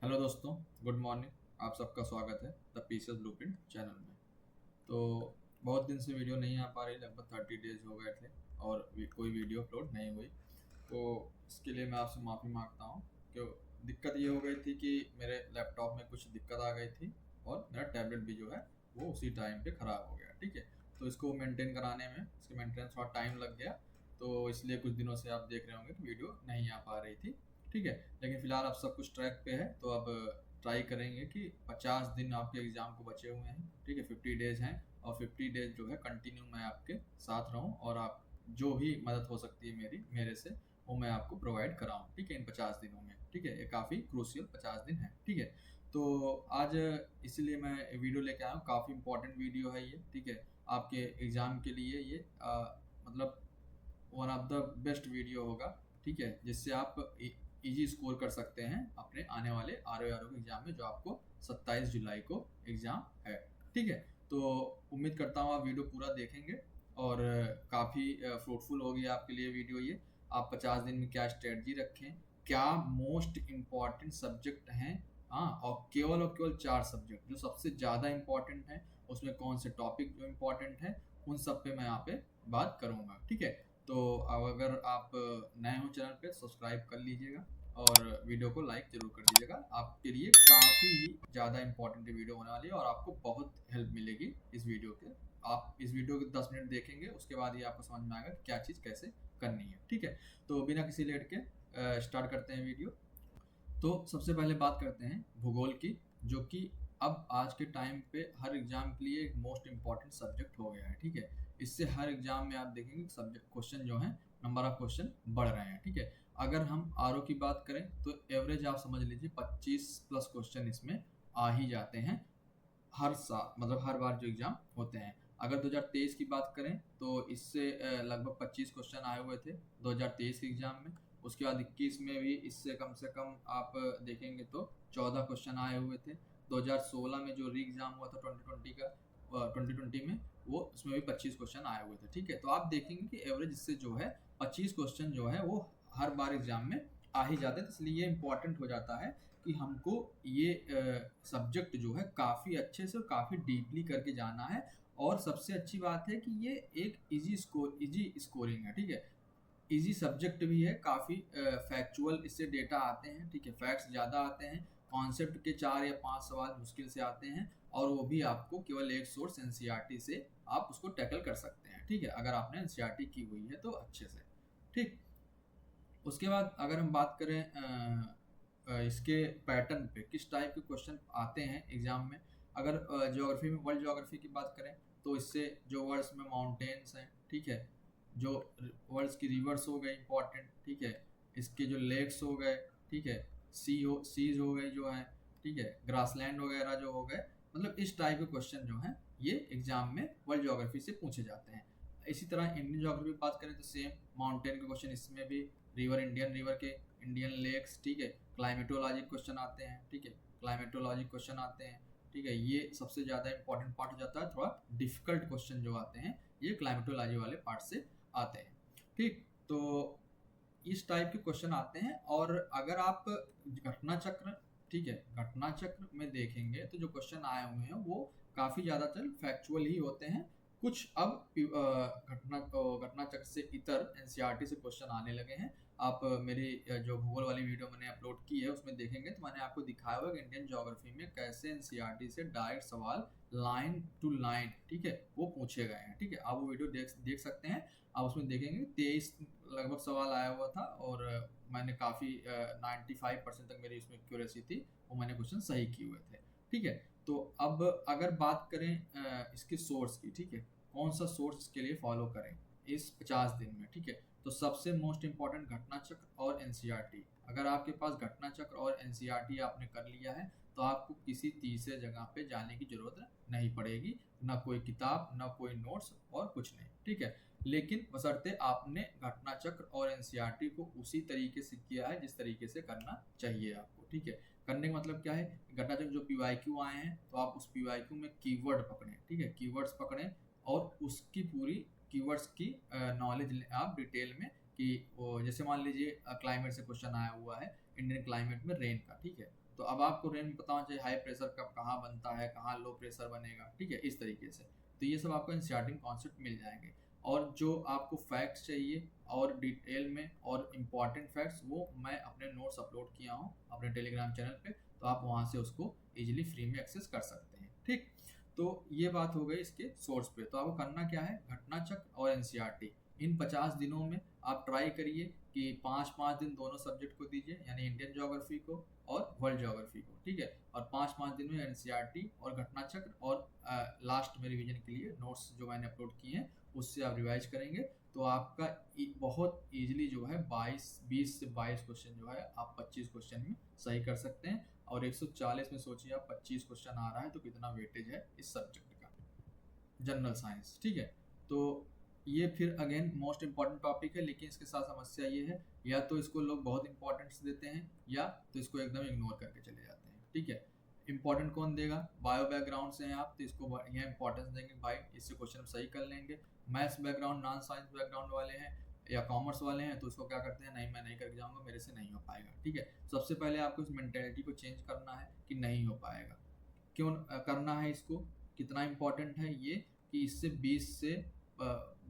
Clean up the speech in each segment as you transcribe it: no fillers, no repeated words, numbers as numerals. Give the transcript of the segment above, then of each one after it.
Hello दोस्तों, good morning. आप सबका स्वागत है द पीसेस ब्लूप्रिंट चैनल में। तो बहुत दिन से वीडियो नहीं आ पा रही, लगभग 30 डेज हो गए थे और कोई वीडियो अपलोड नहीं हुई। तो इसके लिए मैं आपसे माफ़ी मांगता हूँ कि दिक्कत ये हो गई थी कि मेरे लैपटॉप में कुछ दिक्कत आ गई थी और मेरा टैबलेट भी जो है वो उसी टाइम पे ख़राब हो गया। ठीक है, तो इसको मेंटेन कराने में इसके मेंटेनेंस थोड़ा टाइम लग गया, तो इसलिए कुछ दिनों से आप देख रहे होंगे कि वीडियो नहीं आ पा रही थी। ठीक है, लेकिन फिलहाल अब सब कुछ ट्रैक पे है, तो अब ट्राई करेंगे कि 50 दिन आपके एग्ज़ाम को बचे हुए हैं। ठीक है, 50 डेज हैं और 50 डेज जो है कंटिन्यू मैं आपके साथ रहूं और आप जो भी मदद हो सकती है मेरे से वो मैं आपको प्रोवाइड कराऊं। ठीक है, इन 50 दिनों में। ठीक है, ये काफ़ी क्रूशियल 50 दिन है। ठीक है, तो आज इसलिए मैं वीडियो लेके आया हूँ, काफ़ी इंपॉर्टेंट वीडियो है ये। ठीक है, आपके एग्ज़ाम के लिए ये मतलब one of the best video होगा। ठीक है, जिससे आप इजी स्कोर कर सकते हैं अपने आने वाले आर के एग्जाम में, जो आपको 27 जुलाई को एग्जाम है। ठीक है, तो उम्मीद करता हूँ आप वीडियो पूरा देखेंगे और काफ़ी फ्रूटफुल होगी आपके लिए वीडियो ये। आप 50 दिन में क्या स्ट्रेटजी रखें, क्या मोस्ट इम्पॉर्टेंट सब्जेक्ट हैं, हाँ, और केवल 4 सब्जेक्ट जो सबसे ज़्यादा इम्पॉर्टेंट हैं, उसमें कौन से टॉपिक जो इम्पॉर्टेंट है, उन सब पे मैं यहाँ पे बात करूँगा। ठीक है, तो अब अगर आप नए हो चैनल पे सब्सक्राइब कर लीजिएगा और वीडियो को लाइक जरूर कर दीजिएगा। आपके लिए काफ़ी ज़्यादा इंपॉर्टेंट वीडियो होने वाली है और आपको बहुत हेल्प मिलेगी इस वीडियो के। आप इस वीडियो के 10 मिनट देखेंगे, उसके बाद ही आपको समझ में आएगा कि क्या चीज़ कैसे करनी है। ठीक है, तो बिना किसी लेट के स्टार्ट करते हैं वीडियो। तो सबसे पहले बात करते हैं भूगोल की, जो कि अब आज के टाइम पे हर एग्जाम के लिए एक मोस्ट इम्पॉर्टेंट सब्जेक्ट हो गया है। ठीक है, इससे हर एग्जाम में आप देखेंगे सब्जेक्ट क्वेश्चन जो हैं, नंबर ऑफ क्वेश्चन बढ़ रहे हैं। ठीक है, अगर हम आर की बात करें तो एवरेज आप समझ लीजिए 25+ क्वेश्चन इसमें आ ही जाते हैं हर साल, मतलब हर बार जो एग्जाम होते हैं। अगर 2023 की बात करें तो इससे लगभग 25 क्वेश्चन आए हुए थे 2023 के एग्जाम में। उसके बाद 21 में भी इससे कम से कम आप देखेंगे तो 14 क्वेश्चन आए हुए थे। 2016 में जो री एग्जाम हुआ था 2020 का, 2020 में, वो उसमें भी 25 क्वेश्चन आए हुए थे। ठीक है, तो आप देखेंगे कि एवरेज इससे जो है 25 क्वेश्चन जो है वो हर बार एग्जाम में आ ही जाते हैं। तो इसलिए ये इंपॉर्टेंट हो जाता है कि हमको ये सब्जेक्ट जो है काफ़ी अच्छे से और काफ़ी डीपली करके जाना है। और सबसे अच्छी बात है कि ये एक इजी स्कोरिंग है। ठीक है, इजी सब्जेक्ट भी है, काफ़ी फैक्चुअल इससे डेटा आते हैं। ठीक है, फैक्ट्स ज़्यादा आते हैं, कॉन्सेप्ट के 4 या 5 सवाल मुश्किल से आते हैं और वो भी आपको केवल एक सोर्स एनसीईआरटी से आप उसको टैकल कर सकते हैं। ठीक है, अगर आपने एनसीईआरटी की हुई है तो अच्छे से। ठीक, उसके बाद अगर हम बात करें इसके पैटर्न पे, किस टाइप के क्वेश्चन आते हैं एग्जाम में। अगर ज्योग्राफी में वर्ल्ड ज्योग्राफी की बात करें तो इससे जो वर्ड्स में माउंटेन्स हैं, ठीक है, जो वर्ड्स की रिवर्स हो गए इंपॉर्टेंट। ठीक है, इसके जो लेक्स हो गए, ठीक है, सीज हो गई जो है, ठीक है, ग्रासलैंड वगैरह जो हो गए, मतलब इस टाइप के क्वेश्चन जो हैं ये एग्जाम में वर्ल्ड ज्योग्राफी से पूछे जाते हैं। इसी तरह इंडियन ज्योग्राफी की बात करें तो सेम माउंटेन के क्वेश्चन इसमें भी, रिवर, इंडियन रिवर के, इंडियन लेक्स, ठीक है, क्लाइमेटोलॉजी क्वेश्चन आते हैं। ठीक है, क्लाइमेटोलॉजी क्वेश्चन आते हैं। ठीक है, ये सबसे ज़्यादा इंपॉर्टेंट पार्ट हो जाता है। थोड़ा डिफिकल्ट क्वेश्चन जो आते हैं ये क्लाइमेटोलॉजी वाले पार्ट से आते हैं। ठीक, तो इस टाइप के क्वेश्चन आते हैं। और अगर आप घटना चक्र, ठीक है, घटना चक्र में देखेंगे तो जो क्वेश्चन आए हुए हैं वो काफ़ी ज़्यादातर फैक्चुअल ही होते हैं। कुछ अब घटना चक्र से इतर एनसीईआरटी से क्वेश्चन आने लगे हैं। आप मेरी जो भूगोल वाली वीडियो मैंने अपलोड की है उसमें देखेंगे तो मैंने आपको दिखाया हुआ कि इंडियन ज्योग्राफी में कैसे एनसीईआरटी से डायरेक्ट सवाल लाइन टू लाइन, ठीक है, वो पूछे गए हैं। ठीक है, आप वो वीडियो देख सकते हैं। आप उसमें देखेंगे 23 लगभग सवाल आया हुआ था और मैंने काफ़ी 95% तक मेरी उसमें एक्यूरेसी थी, वो मैंने क्वेश्चन सही किए हुए थे। ठीक है, तो अब अगर बात करें इसके सोर्स की, ठीक है, कौन सा सोर्स इसके लिए फॉलो करें इस 50 दिन में। ठीक है, तो सबसे मोस्ट इम्पॉर्टेंट घटना चक्र और एनसीईआरटी। अगर आपके पास घटना चक्र और एनसीईआरटी आपने कर लिया है तो आपको किसी तीसरे जगह पे जाने की जरूरत नहीं पड़ेगी, ना कोई किताब, ना कोई नोट्स और कुछ नहीं। ठीक है, लेकिन बशर्ते आपने घटना चक्र और एनसीईआरटी को उसी तरीके से किया है जिस तरीके से करना चाहिए आपको। ठीक है, करने का मतलब क्या है, घटना चक्र जो पीवाईक्यू आए हैं तो आप उस पीवाईक्यू में कीवर्ड पकड़ें। ठीक है, कीवर्ड्स पकड़ें और उसकी पूरी कीवर्ड्स की नॉलेज लें आप डिटेल में। कि वो जैसे मान लीजिए क्लाइमेट से क्वेश्चन आया हुआ है इंडियन क्लाइमेट में रेन का, ठीक है। तो अब आपको रेन पता होना चाहिए हाई प्रेशर कब कहाँ बनता है, कहाँ लो प्रेशर बनेगा, ठीक है, इस तरीके से। तो ये सब आपको एनसीईआरटी में कॉन्सेप्ट मिल जाएंगे। और जो आपको फैक्ट्स चाहिए और डिटेल में और इम्पॉर्टेंट फैक्ट्स, वो मैं अपने नोट्स अपलोड किया हूँ अपने टेलीग्राम चैनल पे, तो आप वहाँ से उसको इजीली फ्री में एक्सेस कर सकते हैं, ठीक। तो ये बात हो गई इसके सोर्स पे। तो आपको करना क्या है, घटना चक्र और एनसीईआरटी इन 50 दिनों में आप ट्राई करिए कि 5-5 दिन दोनों सब्जेक्ट को दीजिए, यानी इंडियन ज्योग्राफी को और वर्ल्ड ज्योग्राफी को, ठीक है। और 5-5 दिन में एनसीईआरटी और घटना चक्र और लास्ट में रिवीजन के लिए नोट्स जो मैंने अपलोड किए हैं उससे आप रिवाइज करेंगे, तो आपका बहुत इजीली जो है 20 से 22 क्वेश्चन जो है आप 25 क्वेश्चन में सही कर सकते हैं। और 140 में सोचिए आप 25 क्वेश्चन आ रहा है तो कितना वेटेज है इस सब्जेक्ट का, जनरल साइंस, ठीक है। तो ये फिर अगेन मोस्ट इंपॉर्टेंट टॉपिक है, लेकिन इसके साथ समस्या ये है, या तो इसको लोग बहुत इंपॉर्टेंस देते हैं या तो इसको एकदम इग्नोर करके चले जाते हैं, ठीक है। इंपॉर्टेंट कौन देगा, बायो बैकग्राउंड से हैं आप तो इसको यहाँ इंपॉर्टेंस देंगे, भाई इससे क्वेश्चन सही कर लेंगे। Maths background, non science background वाले हैं या कॉमर्स वाले हैं तो उसको क्या करते हैं, नहीं मैं नहीं करके जाऊंगा, मेरे से नहीं हो पाएगा, ठीक है। सबसे पहले आपको इस मेंटेलिटी को चेंज करना है कि नहीं हो पाएगा। क्यों करना है इसको, कितना इंपॉर्टेंट है ये, कि इससे 20 से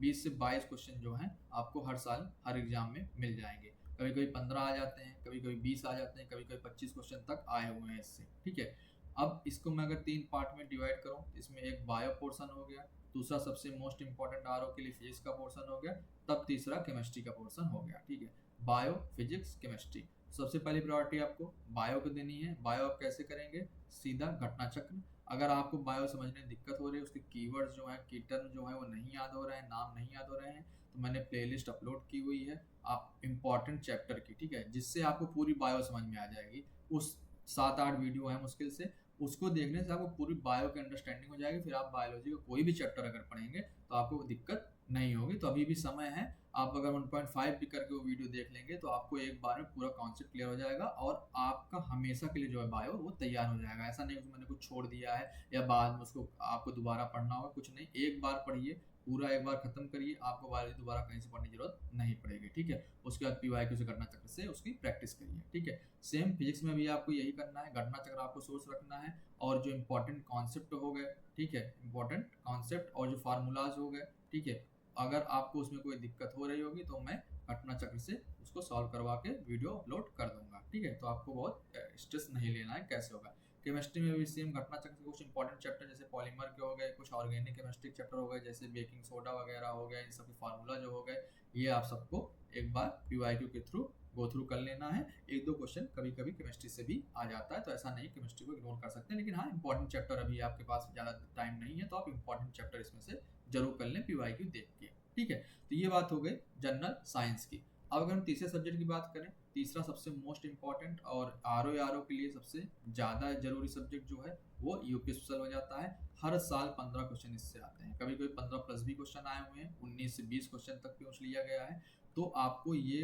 22 क्वेश्चन जो हैं आपको हर साल हर एग्जाम में मिल जाएंगे। कभी कभी 15 आ जाते हैं, कभी कभी 20 आ जाते हैं, कभी कभी 25 क्वेश्चन तक आए हुए हैं इससे, ठीक है। अब इसको मैं अगर 3 पार्ट में डिवाइड करूँ, इसमें एक बायो पोर्शन हो गया, दूसरा सबसे मोस्ट इंपॉर्टेंट आरओ के लिए फिजिक्स का पोर्शन हो गया, तब तीसरा केमिस्ट्री का पोर्शन हो गया, ठीक है। Bio, physics, chemistry. सबसे पहली प्रायोरिटी आपको बायो को देनी है। बायो आप कैसे करेंगे, सीधा घटना चक्र। अगर आपको बायो समझने में दिक्कत हो रही है, उसके कीवर्ड्स जो है, की टर्म जो है वो नहीं याद हो रहे हैं, नाम नहीं याद हो रहे हैं, तो मैंने प्लेलिस्ट अपलोड की हुई है आप इम्पॉर्टेंट चैप्टर की, ठीक है, जिससे आपको पूरी बायो समझ में आ जाएगी। उस 7-8 वीडियो है मुश्किल से, उसको देखने से आपको पूरी बायो की अंडरस्टैंडिंग हो जाएगी। फिर आप बायोलॉजी का कोई भी चैप्टर अगर पढ़ेंगे तो आपको दिक्कत नहीं होगी। तो अभी भी समय है, आप अगर 1.5 भी करके वो वीडियो देख लेंगे तो आपको एक बार में पूरा कॉन्सेप्ट क्लियर हो जाएगा और आपका हमेशा के लिए जो है बायो वो तैयार हो जाएगा। ऐसा नहीं कि मैंने कुछ छोड़ दिया है या बाद में उसको आपको दोबारा पढ़ना होगा, कुछ नहीं, एक बार पढ़िए पूरा, एक बार खत्म करिए, आपको बायोलॉजी दोबारा कहीं से पढ़ने की जरूरत नहीं पड़ेगी, ठीक है। उसके बाद पीवाईक्यू से घटना चक्र से उसकी प्रैक्टिस करिए, ठीक है। सेम फिजिक्स में भी आपको यही करना है, घटना चक्र आपको सोर्स रखना है और जो इंपॉर्टेंट कॉन्सेप्ट हो गए, ठीक है, इंपॉर्टेंट कॉन्सेप्ट और जो फार्मूलाज हो गए, ठीक है, अगर आपको उसमें कोई दिक्कत हो रही होगी तो मैं घटना चक्र से उसको सॉल्व करवा के वीडियो अपलोड कर दूंगा, ठीक है। तो आपको बहुत स्ट्रेस नहीं लेना है कैसे होगा। केमिस्ट्री में भी सेम घटना चक्र से कुछ इंपॉर्टेंट चैप्टर जैसे पॉलीमर के हो गए, कुछ ऑर्गेनिक केमिस्ट्री चैप्टर हो गए जैसे बेकिंग सोडा वगैरह हो गया, इन सब के फार्मूला जो हो गए, ये आप सबको एक बार पीवाईक्यू के थ्रू गो थ्रू कर लेना है। 1-2 क्वेश्चन कभी कभी केमिस्ट्री से भी आ जाता है, तो ऐसा नहीं केमिस्ट्री को इग्नोर कर सकते हैं, लेकिन हाँ इंपॉर्टेंट चैप्टर अभी आपके पास ज़्यादा टाइम नहीं है तो आप इंपॉर्टेंट चैप्टर इसमें से जरूर कर लें पीवाईक्यू देख के, ठीक है। तो ये बात हो गई जनरल साइंस की। अब अगर हम तीसरे सब्जेक्ट की बात करें, तीसरा सबसे मोस्ट इंपॉर्टेंट और आरओ के लिए सबसे ज़्यादा जरूरी सब्जेक्ट जो है वो यूपी स्पेशल हो जाता है। हर साल 15 क्वेश्चन इससे आते हैं, कभी कभी 15+ भी क्वेश्चन आए हुए हैं, 19 से 20 क्वेश्चन तक पूछ लिया गया है। तो आपको ये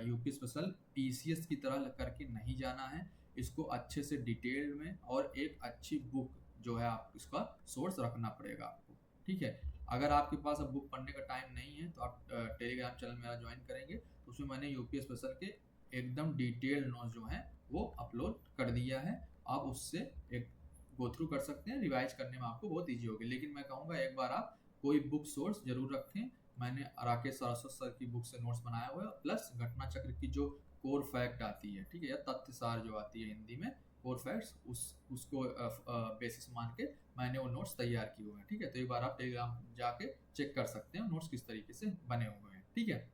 यूपी स्पेशल पीसीएस की तरह करके नहीं जाना है, इसको अच्छे से डिटेल में और एक अच्छी बुक जो है आप इसका सोर्स रखना पड़ेगा आपको, ठीक है। अगर आपके पास अब बुक पढ़ने का टाइम नहीं है तो आप टेलीग्राम चैनल मेरा ज्वाइन करेंगे, तो उसमें मैंने यूपी स्पेशल के एकदम डिटेल नोट्स जो हैं वो अपलोड कर दिया है। आप उससे एक गो थ्रू कर सकते हैं, रिवाइज करने में आपको बहुत ईजी होगी। लेकिन मैं कहूँगा एक बार आप कोई बुक सोर्स जरूर रखें। मैंने राकेश सारस्वत सर की बुक से नोट्स बनाया हुआ है, प्लस घटना चक्र की जो कोर फैक्ट आती है, ठीक है, या तथ्य सार जो आती है हिंदी में, कोर फैक्ट्स, उसको बेसिस मान के मैंने वो नोट्स तैयार किए हुए हैं, ठीक है। तो एक बार आप टेलीग्राम जाके चेक कर सकते हैं नोट्स किस तरीके से बने हुए हैं, ठीक है।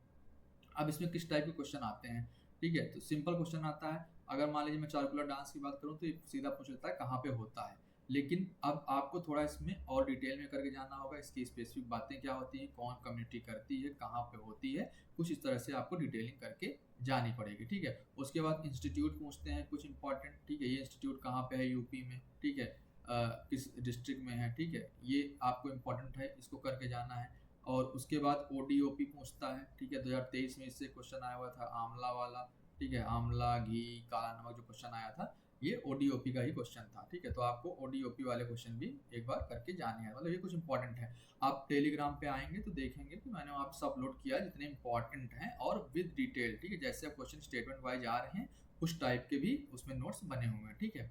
अब इसमें किस टाइप के क्वेश्चन आते हैं, ठीक है। तो सिंपल क्वेश्चन आता है, अगर मान लीजिए मैं चार्कुलर डांस की बात करूँ तो सीधा पूछ लेता है कहाँ पे होता है, लेकिन अब आपको थोड़ा इसमें और डिटेल में करके जानना होगा, इसकी स्पेसिफिक बातें क्या होती हैं, कौन कम्युनिटी करती है, कहाँ पे होती है, कुछ इस तरह से आपको डिटेलिंग करके जानी पड़ेगी, ठीक है। उसके बाद इंस्टीट्यूट पूछते हैं कुछ इंपॉर्टेंट, ठीक है, ये इंस्टीट्यूट कहाँ पे है यूपी में, ठीक है, किस डिस्ट्रिक्ट में है, ठीक है, ये आपको इम्पोर्टेंट है, इसको करके जाना है। और उसके बाद ओडीओपी पूछता है, ठीक है, 2023 में इससे क्वेश्चन आया हुआ था आंवला वाला, ठीक है, आंवला, घी, काला नमक जो क्वेश्चन आया था, ये ओडीओपी का ही क्वेश्चन था, ठीक है। तो आपको ओडीओपी वाले क्वेश्चन भी एक बार करके जाने हैं, मतलब ये कुछ इंपॉर्टेंट है। आप टेलीग्राम पे आएंगे तो देखेंगे कि मैंने वहाँ पे अपलोड किया है जितने इंपॉर्टेंट हैं और विद डिटेल, ठीक है। जैसे आप क्वेश्चन स्टेटमेंट वाइज आ रहे हैं उस टाइप के भी उसमें नोट्स बने हुए हैं, ठीक है।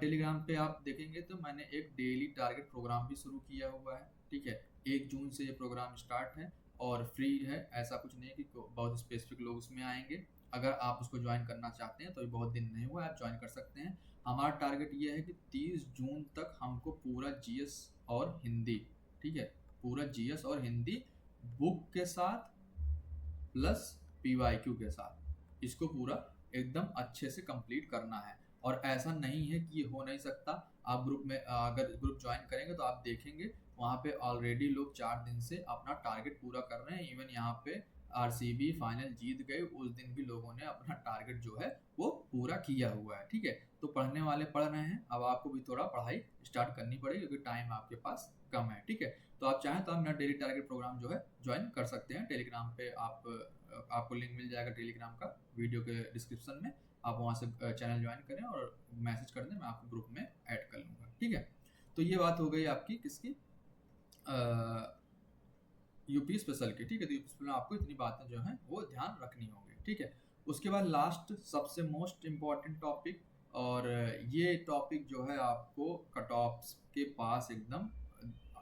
टेलीग्राम पे आप देखेंगे तो मैंने एक डेली टारगेट प्रोग्राम भी शुरू किया हुआ है, ठीक है। 1 जून से ये प्रोग्राम स्टार्ट है और फ्री है, ऐसा कुछ नहीं है कि बहुत स्पेसिफिक लोग उसमें आएंगे। अगर आप उसको ज्वाइन करना चाहते हैं तो ये बहुत दिन नहीं हुआ, आप ज्वाइन कर सकते हैं। हमारा टारगेट ये है कि 30 जून तक हमको पूरा जीएस और हिंदी, ठीक है, पूरा जीएस और हिंदी बुक के साथ प्लस पीवाईक्यू के साथ इसको पूरा एकदम अच्छे से कंप्लीट करना है। और ऐसा नहीं है कि ये हो नहीं सकता। आप ग्रुप में अगर ग्रुप ज्वाइन करेंगे तो आप देखेंगे वहाँ पे ऑलरेडी लोग 4 दिन से अपना टारगेट पूरा कर रहे हैं। इवन यहाँ पे आरसीबी फाइनल जीत गए, उस दिन भी लोगों ने अपना टारगेट जो है वो पूरा किया हुआ है, ठीक है। तो पढ़ने वाले पढ़ रहे हैं, अब आपको भी थोड़ा पढ़ाई स्टार्ट करनी पड़ेगी क्योंकि टाइम आपके पास कम है, ठीक है। तो आप चाहें तो आप मेरा डेली टारगेट प्रोग्राम जो है ज्वाइन कर सकते हैं। टेलीग्राम पे आपको लिंक मिल जाएगा टेलीग्राम का वीडियो के डिस्क्रिप्शन में। आप वहाँ से चैनल ज्वाइन करें और मैसेज कर दें, मैं आपको ग्रुप में ऐड कर लूँगा, ठीक है। तो ये बात हो गई आपकी किसकी, यूपी स्पेशल की, ठीक है। तो यूपी स्पेशल में आपको इतनी बातें जो हैं वो ध्यान रखनी होंगी, ठीक है। उसके बाद लास्ट सबसे मोस्ट इम्पॉर्टेंट टॉपिक, और ये टॉपिक जो है आपको कट ऑफ के पास एकदम,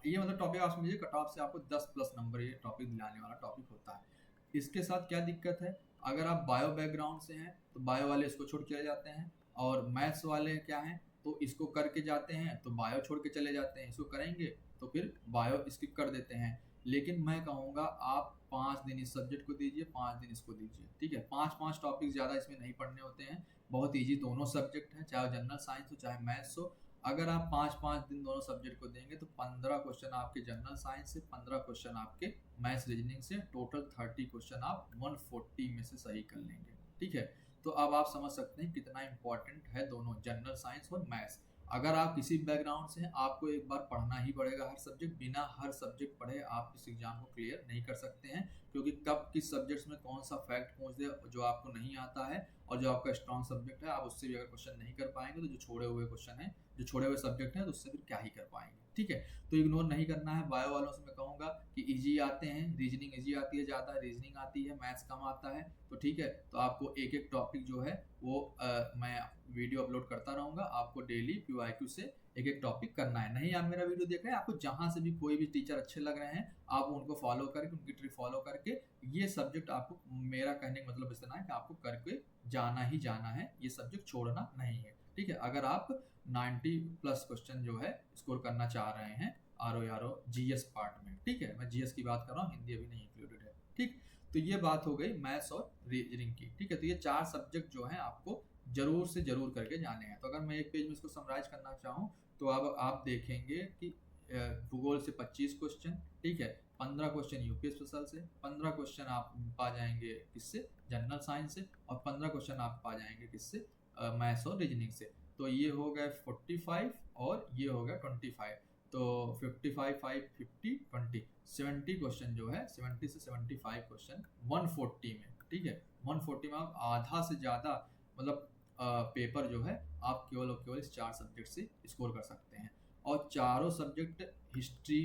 ये मतलब टॉपिक आप समझिए कट ऑफ से आपको 10+ नंबर ये टॉपिक दिलाने वाला टॉपिक होता है। इसके साथ क्या दिक्कत है, अगर आप बायो बैकग्राउंड से हैं तो बायो वाले इसको छोड़ के जाते हैं, और मैथ्स वाले क्या हैं तो इसको करके जाते हैं तो बायो छोड़ के चले जाते हैं, इसको करेंगे तो फिर बायो स्किप कर देते हैं। लेकिन मैं कहूँगा आप 5 दिन इस सब्जेक्ट को दीजिए, 5 दिन इसको दीजिए, ठीक है। 5 टॉपिक ज़्यादा इसमें नहीं पढ़ने होते हैं, बहुत ईजी दोनों सब्जेक्ट हैं, चाहे जनरल साइंस हो चाहे मैथ्स हो। अगर आप 5 दिन दोनों सब्जेक्ट को देंगे तो 15 क्वेश्चन आपके जनरल साइंस से, 15 क्वेश्चन आपके मैथ्स रीजनिंग से, टोटल 30 क्वेश्चन आप 140 में से सही कर लेंगे, ठीक है। तो अब आप समझ सकते हैं कितना इंपॉर्टेंट है दोनों जनरल साइंस और मैथ्स। अगर आप किसी बैकग्राउंड से हैं आपको एक बार पढ़ना ही पड़ेगा हर सब्जेक्ट, बिना हर सब्जेक्ट पढ़े आप इस एग्जाम को क्लियर नहीं कर सकते हैं, क्योंकि कब किस सब्जेक्ट्स में कौन सा फैक्ट पूछ दे जो आपको नहीं आता है, और जो आपका स्ट्रॉन्ग सब्जेक्ट है आप उससे भी अगर क्वेश्चन नहीं कर पाएंगे तो जो छोड़े हुए क्वेश्चन है, जो छोड़े हुए सब्जेक्ट हैं तो उससे फिर क्या ही कर पाएंगे, ठीक है। तो इग्नोर नहीं करना है। बायो वालों से मैं कहूँगा कि इजी आते हैं, रीजनिंग इजी आती है ज़्यादा, रीजनिंग आती है, मैथ्स कम आता है, तो ठीक है। तो आपको एक एक टॉपिक जो है वो मैं वीडियो अपलोड करता रहूँगा, आपको डेली पीवाईक्यू से एक एक टॉपिक करना है। नहीं आप मेरा वीडियो देख रहे हैं, आपको जहाँ से भी कोई भी टीचर अच्छे लग रहे हैं आप उनको फॉलो करके, उनकी ट्रिक फॉलो करके ये सब्जेक्ट आपको, मेरा कहने का मतलब इतना है कि आपको करके जाना ही जाना है, ये सब्जेक्ट छोड़ना नहीं है, ठीक है। अगर आप 90+ क्वेश्चन जो है स्कोर करना चाह रहे हैं आर जीएस पार्ट में, ठीक है। मैं जीएस की बात कर रहा हूँ, हिंदी अभी नहीं इंक्लूडेड है, ठीक। तो ये बात हो गई मैथ्स और रीजनिंग की, ठीक है। तो ये 4 सब्जेक्ट जो हैं आपको जरूर से जरूर करके जाने हैं। तो अगर मैं एक पेज में इसको समराइज करना चाहूँ तो अब आप देखेंगे कि भूगोल से 25 क्वेश्चन, ठीक है। 15 क्वेश्चन यूपी स्पेशल से, 15 क्वेश्चन आप पा जाएंगे किससे, जनरल साइंस से, और 15 क्वेश्चन आप पा जाएंगे किससे, मैथ्स और रीजनिंग से। तो ये हो गए 45 और ये हो गया 25, तो 55 5 50 20 70 क्वेश्चन जो है, 70 से 75 क्वेश्चन 140 में, ठीक है। 140 में आप आधा से ज़्यादा मतलब पेपर जो है आप केवल और केवल इस 4 सब्जेक्ट से स्कोर कर सकते हैं। और चारों सब्जेक्ट हिस्ट्री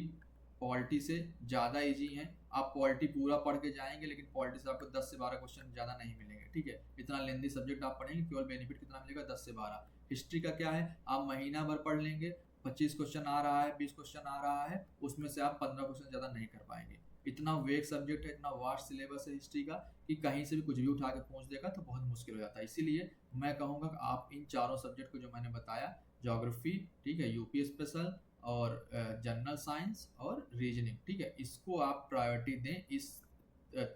पॉलिटी से ज़्यादा इजी हैं। आप पॉलिटी पूरा पढ़ के जाएंगे लेकिन पॉलिटी से आपको 10 से 12 क्वेश्चन ज़्यादा नहीं मिलेंगे, ठीक है। इतना लेंदी सब्जेक्ट आप पढ़ेंगे, केवल बेनिफिट कितना मिलेगा, 10 से 12। हिस्ट्री का क्या है, आप महीना भर पढ़ लेंगे, 25 क्वेश्चन आ रहा है, 20 क्वेश्चन आ रहा है, उसमें से आप 15 क्वेश्चन ज़्यादा नहीं कर पाएंगे। इतना वेग सब्जेक्ट है, इतना वास्ट सिलेबस है हिस्ट्री का कि कहीं से भी कुछ भी उठा के पूछ देगा तो बहुत मुश्किल हो जाता है। इसीलिए मैं कहूँगा कि आप इन चारों सब्जेक्ट को जो मैंने बताया, ज्योग्राफी, ठीक है, यूपी स्पेशल और जनरल साइंस और रीजनिंग, ठीक है, इसको आप प्रायोरिटी दें इस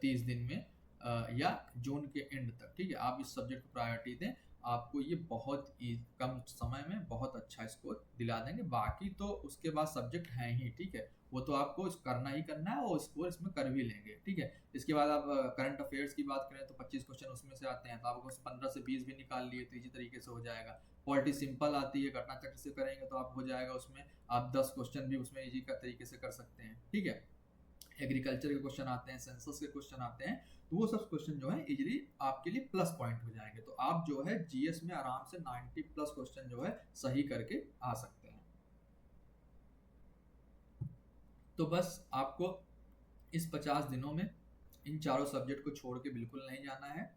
30 दिन में या जून के एंड तक, ठीक है। आप इस सब्जेक्ट को प्रायोरिटी दें, आपको ये बहुत कम समय में बहुत अच्छा स्कोर दिला देंगे। बाकी तो उसके बाद सब्जेक्ट हैं ही, ठीक है, वो तो आपको करना ही करना है और स्कोर इसमें कर भी लेंगे, ठीक है। इसके बाद आप करंट अफेयर्स की बात करें तो 25 क्वेश्चन उसमें से आते हैं, तो आप 15 से 20 भी निकाल लिए तो इसी तरीके से हो जाएगा। पॉलिटी सिंपल आती है, घटना चक्र से करेंगे तो आप हो जाएगा उसमें, आप 10 क्वेश्चन भी उसमें इजी का तरीके से कर सकते हैं, ठीक है। एग्रीकल्चर के क्वेश्चन आते हैं, सेंसस के क्वेश्चन आते हैं, तो वो सब क्वेश्चन जो है इजीली आपके लिए प्लस पॉइंट हो जाएंगे। तो आप जो है जीएस में आराम से 90 प्लस क्वेश्चन जो है सही करके आ सकते हैं। तो बस आपको इस 50 दिनों में इन चारों सब्जेक्ट को छोड़ के बिल्कुल नहीं जाना है,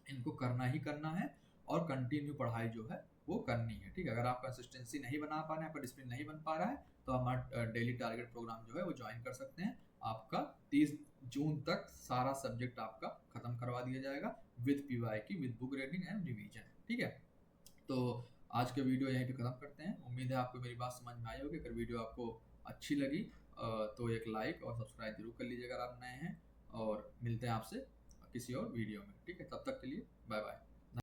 इनको करना ही करना है और कंटिन्यू पढ़ाई जो है वो करनी है। ठीक है, अगर आप कंसिस्टेंसी नहीं बना पा रहे हैं, आपका डिसिप्लिन नहीं बन पा रहा है, तो हमारा डेली टारगेट प्रोग्राम जो है वो ज्वाइन कर सकते हैं। आपका 30 जून तक सारा सब्जेक्ट आपका खत्म करवा दिया जाएगा विद पीवाई की, with book reading and revision. ठीक है, तो आज का वीडियो यहीं पे खत्म करते हैं। उम्मीद है आपको मेरी बात समझ में आई होगी। अगर वीडियो आपको अच्छी लगी तो एक लाइक और सब्सक्राइब जरूर कर लीजिएगा अगर आप नए हैं, और मिलते हैं आपसे किसी और वीडियो में। ठीक है, तब तक के लिए बाय बाय।